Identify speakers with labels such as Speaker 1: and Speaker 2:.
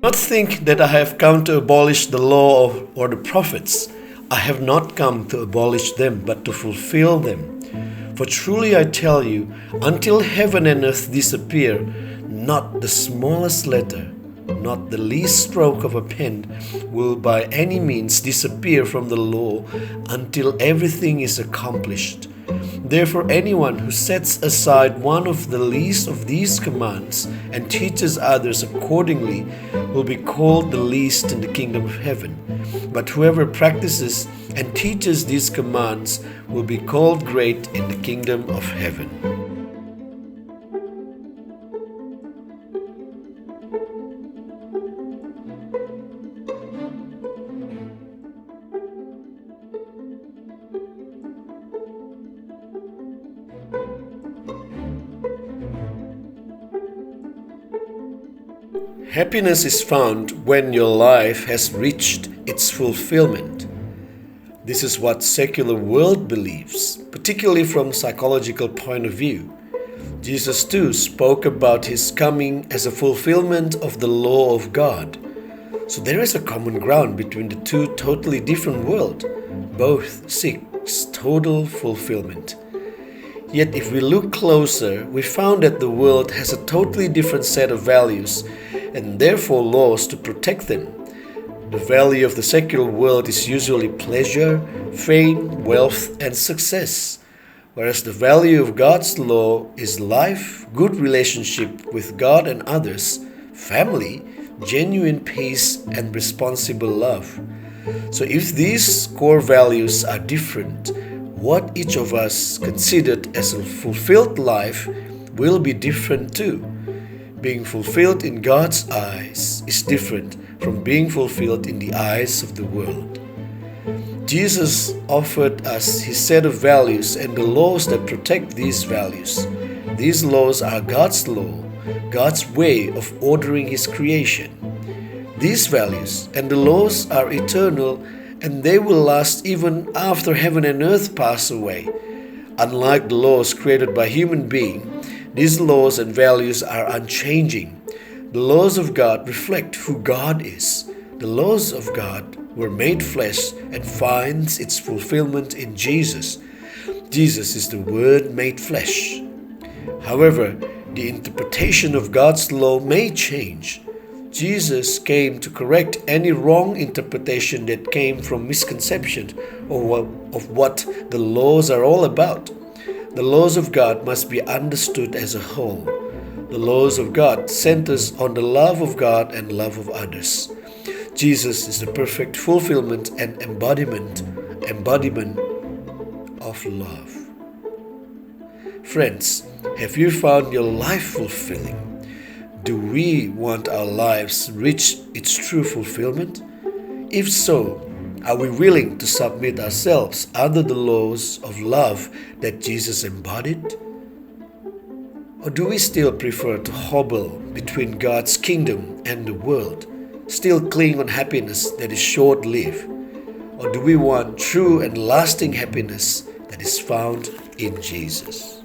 Speaker 1: Not think that I have come to abolish the law or the prophets. I have not come to abolish them, but to fulfill them. For truly I tell you, until heaven and earth disappear, not the smallest letter, not the least stroke of a pen will by any means disappear from the law until everything is accomplished. Therefore, anyone who sets aside one of the least of these commands and teaches others accordingly will be called the least in the kingdom of heaven. But whoever practices and teaches these commands will be called great in the kingdom of heaven. Happiness is found when your life has reached its fulfillment. This is what secular world believes, particularly from a psychological point of view. Jesus too spoke about his coming as a fulfillment of the law of God. So there is a common ground between the two totally different worlds. Both seeks total fulfillment. Yet if we look closer, we found that the world has a totally different set of values and therefore laws to protect them. The value of the secular world is usually pleasure, fame, wealth, and success, whereas the value of God's law is life, good relationship with God and others, family, genuine peace, and responsible love. So if these core values are different, what each of us considered as a fulfilled life will be different too. Being fulfilled in God's eyes is different from being fulfilled in the eyes of the world. Jesus offered us his set of values and the laws that protect these values. These laws are God's law, God's way of ordering his creation. These values and the laws are eternal and they will last even after heaven and earth pass away. Unlike the laws created by human beings, these laws and values are unchanging. The laws of God reflect who God is. The laws of God were made flesh and finds its fulfillment in Jesus. Jesus is the Word made flesh. However, the interpretation of God's law may change. Jesus came to correct any wrong interpretation that came from misconception of what the laws are all about. The laws of God must be understood as a whole. The laws of God centers on the love of God and love of others. Jesus is the perfect fulfillment and embodiment of love. Friends, have you found your life fulfilling? Do we want our lives reach its true fulfillment? If so, are we willing to submit ourselves under the laws of love that Jesus embodied? Or do we still prefer to hobble between God's kingdom and the world, still cling on happiness that is short-lived? Or do we want true and lasting happiness that is found in Jesus?